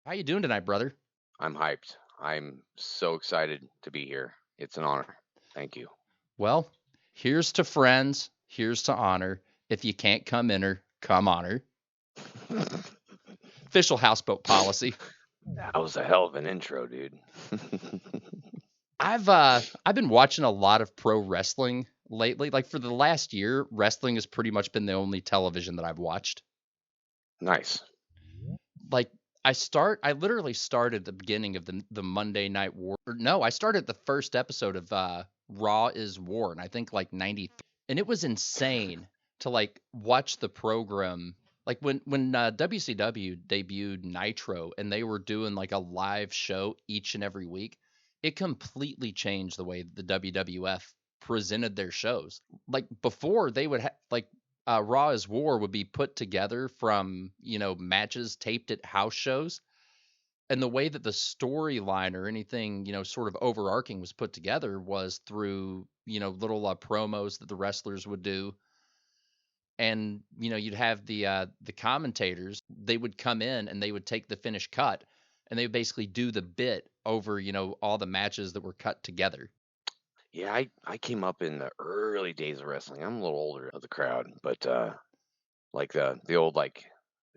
How you doing tonight, brother? I'm hyped. I'm so excited to be here. It's an honor. Thank you. Well, here's to friends, here's to honor. If you can't come inner, come honor. Official houseboat policy. That was a hell of an intro, dude. I've been watching a lot of pro wrestling lately. Like for the last year, wrestling has pretty much been the only television that I've watched. Nice. Like I literally started the beginning of the Monday Night War. Or no, I started the first episode of Raw is War, and I think like 93. And it was insane to like watch the program like when WCW debuted Nitro and they were doing like a live show each and every week. It completely changed the way the WWF presented their shows. Like before, they would like Raw is War would be put together from matches taped at house shows, and the way that the storyline or anything sort of overarching was put together was through little promos that the wrestlers would do. And you'd have the commentators, they would come in and they would take the finished cut and they would basically do the bit over all the matches that were cut together. Yeah, I came up in the early days of wrestling. I'm a little older of the crowd, but like the old like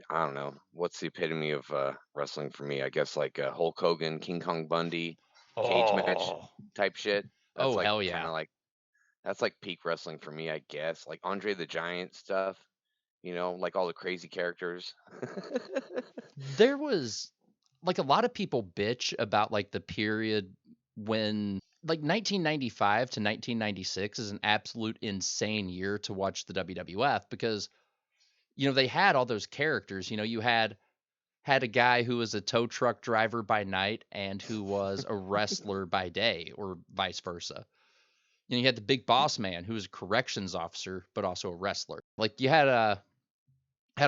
I don't know what's the epitome of wrestling for me. I guess like Hulk Hogan, King Kong Bundy, cage match Oh, type shit. That's oh like hell kind yeah. of like that's like peak wrestling for me, I guess. Like Andre the Giant stuff. Like all the crazy characters. There was like a lot of people bitch about like the period when like 1995 to 1996 is an absolute insane year to watch the WWF because they had all those characters. You had a guy who was a tow truck driver by night and who was a wrestler by day, or vice versa. You had the big boss man who was a corrections officer but also a wrestler. Like you had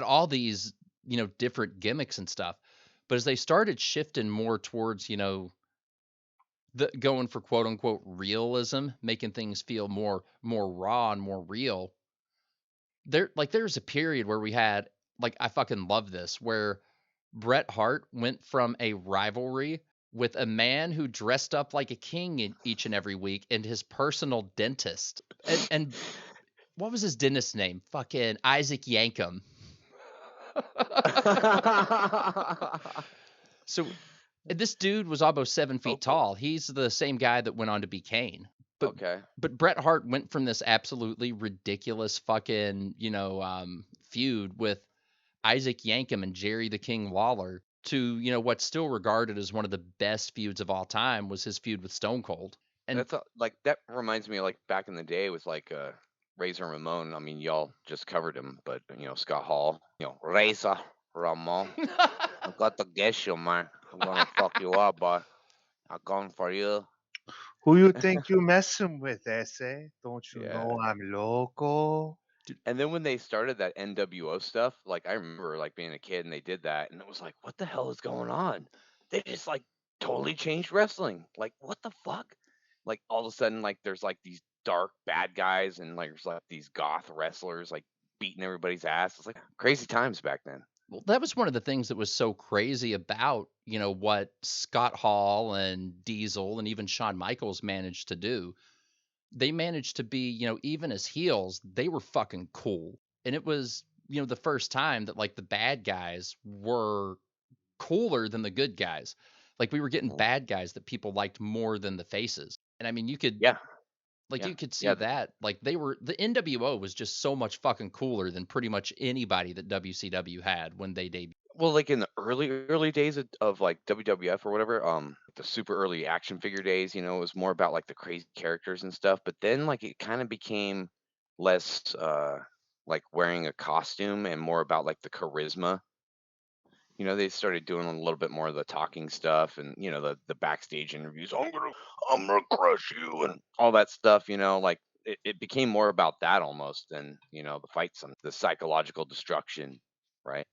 all these different gimmicks and stuff. But as they started shifting more towards the going for quote unquote realism, making things feel more raw and more real, there's a period where we had, like, I fucking love this, where Bret Hart went from a rivalry with a man who dressed up like a king each and every week and his personal dentist. And what was his dentist's name? Fucking Isaac Yankem. So this dude was almost 7 feet Oh boy. tall. He's the same guy that went on to be Kane. But Okay. but Bret Hart went from this absolutely ridiculous fucking feud with Isaac Yankem and Jerry the King Lawler to what's still regarded as one of the best feuds of all time was his feud with Stone Cold. And Like that reminds me of like back in the day with like Razor Ramon. I mean, y'all just covered him, but Scott Hall, Razor Ramon. I got to get you, man. I'm gonna fuck you up, boy. I'm going for you. Who you think you messing with, Ese? Don't you Yeah. know I'm loco? And then when they started that NWO stuff, like I remember like being a kid and they did that, and it was like, what the hell is going on? They just like totally changed wrestling. Like, what the fuck? Like all of a sudden, like there's like these dark bad guys and like there's like these goth wrestlers like beating everybody's ass. It's like crazy times back then. well, that was one of the things that was so crazy about what Scott Hall and Diesel and even Shawn Michaels managed to do. They managed to be, even as heels, they were fucking cool. And it was, the first time that like the bad guys were cooler than the good guys. Like we were getting Mhm. bad guys that people liked more than the faces. And I mean, Yeah, you yeah, could see yeah. that like the NWO was just so much fucking cooler than pretty much anybody that WCW had when they debuted. Well, like in the early days of like WWF or whatever, the super early action figure days, it was more about like the crazy characters and stuff. But then like it kind of became less like wearing a costume and more about like the charisma. They started doing a little bit more of the talking stuff and the backstage interviews. I'm gonna crush you and all that stuff. Like it became more about that almost than the fights and the psychological destruction, right?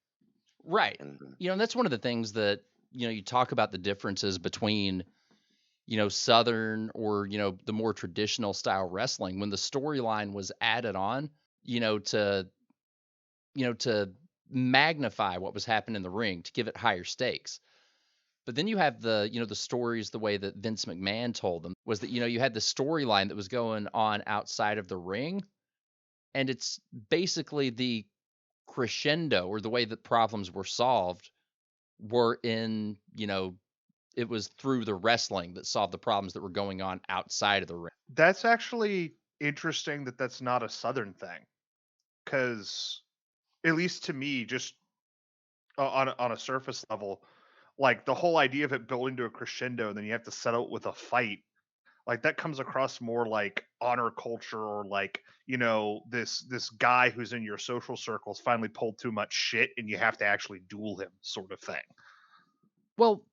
Right. And And that's one of the things that, you talk about the differences between, Southern or, the more traditional style wrestling when the storyline was added on, to, to magnify what was happening in the ring to give it higher stakes. But then you have the stories, the way that Vince McMahon told them was that, you had the storyline that was going on outside of the ring. And it's basically the crescendo, or the way that problems were solved were in, it was through the wrestling that solved the problems that were going on outside of the ring. That's actually interesting that that's not a Southern thing. Because, at least to me, just on a surface level, like the whole idea of it building to a crescendo and then you have to settle it with a fight, like that comes across more like honor culture, or like, this guy who's in your social circles finally pulled too much shit and you have to actually duel him, sort of thing. Well,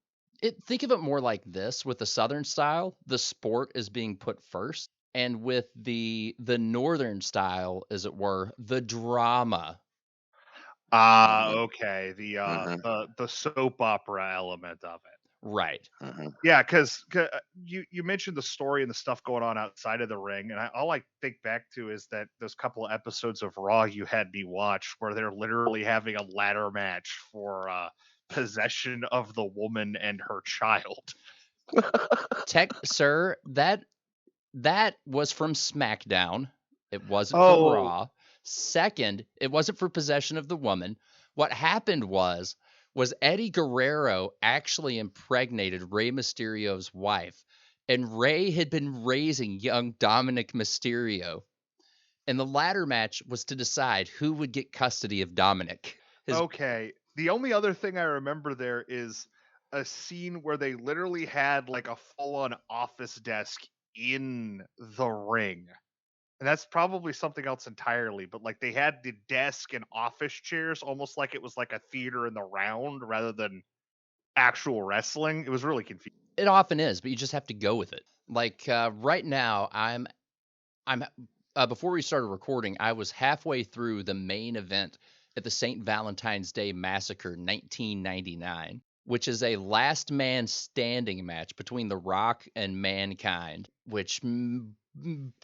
think of it more like this: with the Southern style, the sport is being put first, and with the Northern style, as it were, the drama. Okay. The Mhm. the soap opera element of it. Right. Mhm. Yeah, because you mentioned the story and the stuff going on outside of the ring, and all I think back to is that those couple of episodes of Raw you had me watch, where they're literally having a ladder match for possession of the woman and her child. Sir, that was from SmackDown. It wasn't from Oh, Raw. Second, it wasn't for possession of the woman. What happened was Eddie Guerrero actually impregnated Rey Mysterio's wife, and Rey had been raising young Dominic Mysterio. And the ladder match was to decide who would get custody of Dominic. okay. The only other thing I remember there is a scene where they literally had like a full-on office desk in the ring. And that's probably something else entirely, but like they had the desk and office chairs almost like it was like a theater in the round rather than actual wrestling. It was really confusing. It often is, but you just have to go with it. Like right now, I'm before we started recording, I was halfway through the main event at the St. Valentine's Day Massacre 1999, which is a last man standing match between The Rock and Mankind, which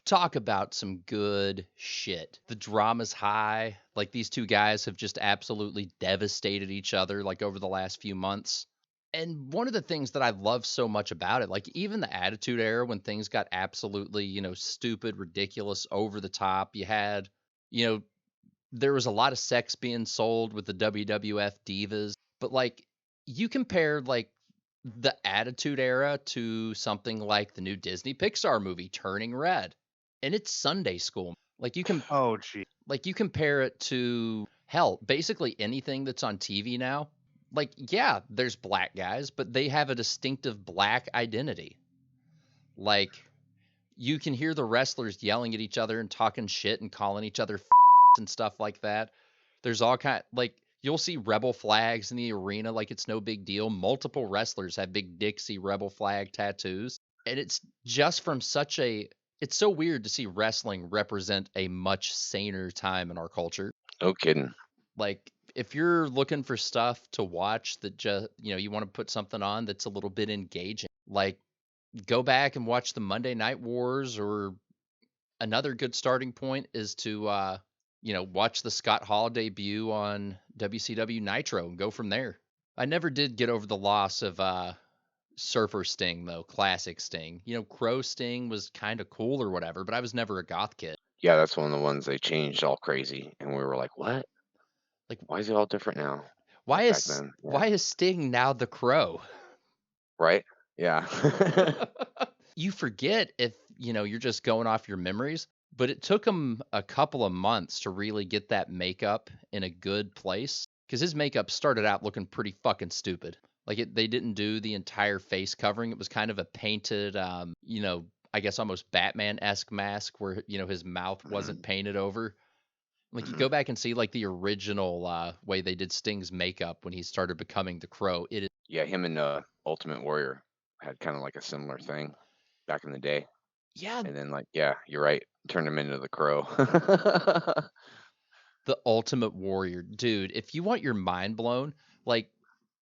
talk about some good shit. The drama's high. Like, these two guys have just absolutely devastated each other like over the last few months. And one of the things that I love so much about it, like even the Attitude Era, when things got absolutely, stupid, ridiculous, over the top, you had, you know, there was a lot of sex being sold with the WWF divas. But like, you compare like the Attitude Era to something like the new Disney Pixar movie Turning Red, and it's Sunday school. Oh, gee. Like, you compare it to, hell, basically anything that's on TV now. Like, yeah, there's black guys, but they have a distinctive black identity. Like, you can hear the wrestlers yelling at each other and talking shit and calling each other and stuff like that. There's all kind, like, you'll see rebel flags in the arena like it's no big deal. Multiple wrestlers have big Dixie rebel flag tattoos. And it's just from such a, it's so weird to see wrestling represent a much saner time in our culture. No kidding. Like, if you're looking for stuff to watch that just, you want to put something on that's a little bit engaging, like, go back and watch the Monday Night Wars. Or another good starting point is to watch the Scott Hall debut on WCW Nitro and go from there. I never did get over the loss of Surfer Sting, though. Classic Sting. Crow Sting was kind of cool or whatever, but I was never a goth kid. Yeah, that's one of the ones they changed all crazy, and we were like, "What? Like, Why is it all different now?" why Like back is then, yeah. why is Sting now the Crow? Right? Yeah. You forget if, you're just going off your memories, but it took him a couple of months to really get that makeup in a good place, because his makeup started out looking pretty fucking stupid. Like, they didn't do the entire face covering. It was kind of a painted, I guess almost Batman-esque mask where, his mouth wasn't Mhm. painted over. Like, you Mhm. go back and see like the original way they did Sting's makeup when he started becoming the Crow. It is, Yeah, him and Ultimate Warrior had kind of like a similar thing back in the day, yeah, and then like, yeah, you're right, turned him into the Crow. the Ultimate Warrior, dude. If you want your mind blown, like,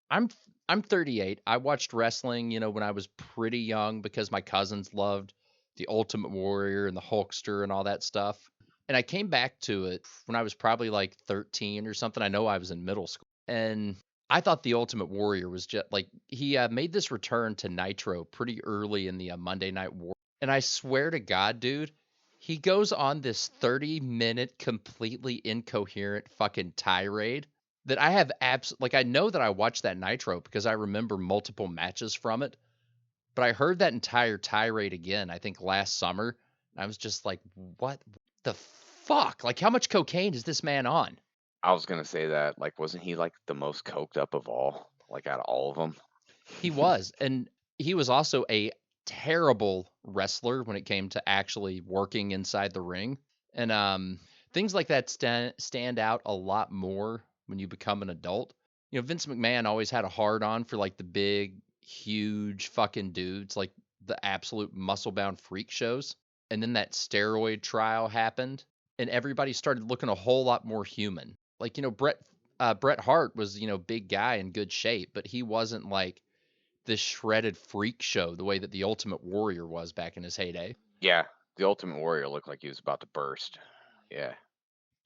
I'm I'm 38. I watched wrestling, when I was pretty young because my cousins loved the Ultimate Warrior and the Hulkster and all that stuff. And I came back to it when I was probably like 13 or something. I know I was in middle school. And I thought the Ultimate Warrior was just like he made this return to Nitro pretty early in the Monday Night War, and I swear to God, dude, he goes on this 30-minute completely incoherent fucking tirade that I have like I know that I watched that Nitro because I remember multiple matches from it, but I heard that entire tirade again, I think last summer, and I was just like, what the fuck? Like, how much cocaine is this man on? I was gonna say that. Like, wasn't he like the most coked up of all? Like, out of all of them? He was, and he was also a terrible wrestler when it came to actually working inside the ring. And things like that stand out a lot more when you become an adult. You know, Vince McMahon always had a hard on for like the big, huge fucking dudes, like the absolute muscle bound freak shows. And then that steroid trial happened, and everybody started looking a whole lot more human. Like, you know, Bret Hart was, you know, big guy in good shape, but he wasn't like this shredded freak show the way that the Ultimate Warrior was back in his heyday. Yeah, the Ultimate Warrior looked like he was about to burst. Yeah,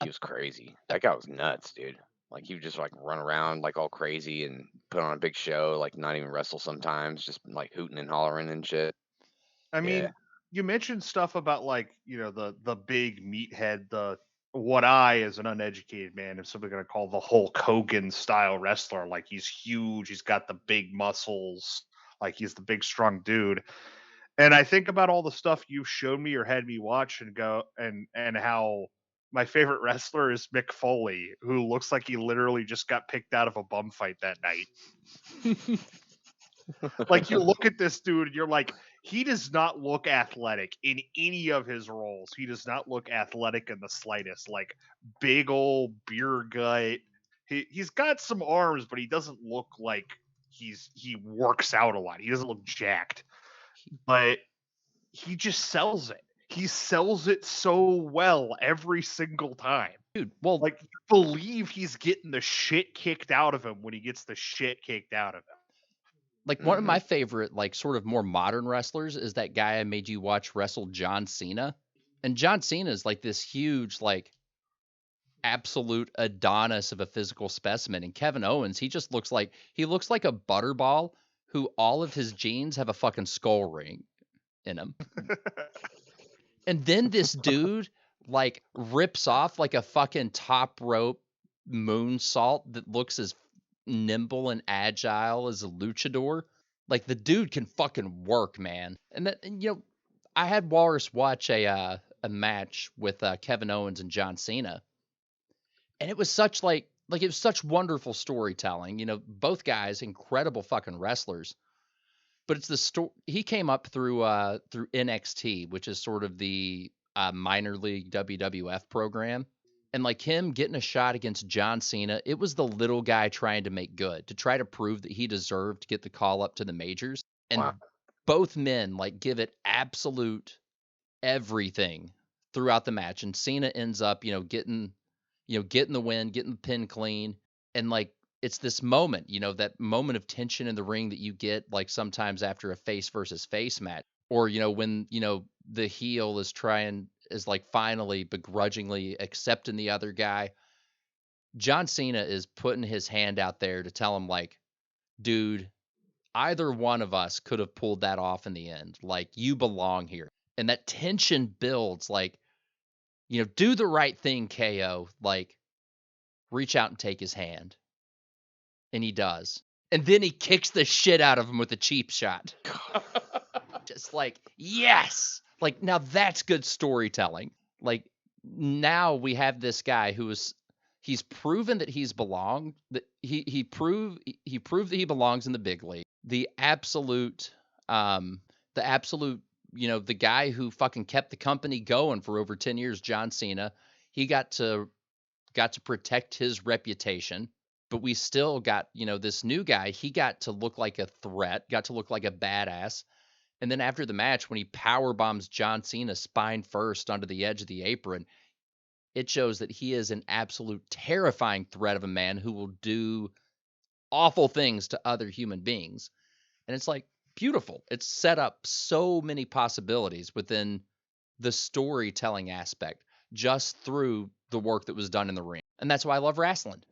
he was crazy. That guy was nuts, dude. Like, he would just like run around like all crazy and put on a big show, like not even wrestle sometimes, just like hooting and hollering and shit. I mean, Yeah. you mentioned stuff about like, you know, the big meathead, the what I, as an uneducated man, am simply going to call the Hulk Hogan style wrestler. Like, he's huge, he's got the big muscles, like he's the big strong dude. And I think about all the stuff you've shown me or had me watch and go and how my favorite wrestler is Mick Foley, who looks like he literally just got picked out of a bum fight that night. Like, you look at this dude and you're like, he does not look athletic in any of his roles. He does not look athletic in the slightest. Like, big old beer gut. He's got some arms, but he doesn't look like he works out a lot. He doesn't look jacked. But he just sells it. He sells it so well every single time. Dude, well, Like, you believe he's getting the shit kicked out of him when he gets the shit kicked out of him. like one of my favorite, like sort of more modern wrestlers is that guy I made you watch wrestle John Cena. And John Cena is like this huge, like absolute Adonis of a physical specimen. And Kevin Owens, he looks like a butterball who all of his genes have a fucking skull ring in him. And then this dude like rips off like a fucking top rope moonsault that looks as nimble and agile as a luchador. Like, the dude can fucking work, man. And you know, I had Walrus watch a match with Kevin Owens and John Cena, and it was such like it was such wonderful storytelling. You know, both guys incredible fucking wrestlers. But it's the story. He came up through NXT, which is sort of the minor league WWF program. And like him getting a shot against John Cena, it was the little guy trying to make good, to try to prove that he deserved to get the call up to the majors. And Wow. both men like give it absolute everything throughout the match. And Cena ends up, getting the win, getting the pin clean. And like it's this moment, that moment of tension in the ring that you get like sometimes after a face versus face match. Or, when, the heel is like finally begrudgingly accepting the other guy. John Cena is putting his hand out there to tell him like, dude, either one of us could have pulled that off in the end. Like, you belong here. And that tension builds like, do the right thing, KO. Like, reach out and take his hand. And he does. And then he kicks the shit out of him with a cheap shot. Just like, yes! Like, now that's good storytelling. Like, now we have this guy he's proven that he's belonged, that he proved that he belongs in the big league. The absolute, the guy who fucking kept the company going for over 10 years, John Cena, he got to protect his reputation. But we still got, this new guy, he got to look like a threat, got to look like a badass. And then after the match, when he power bombs John Cena spine first onto the edge of the apron, it shows that he is an absolute terrifying threat of a man who will do awful things to other human beings. And it's like beautiful. It's set up so many possibilities within the storytelling aspect just through the work that was done in the ring. And that's why I love wrestling.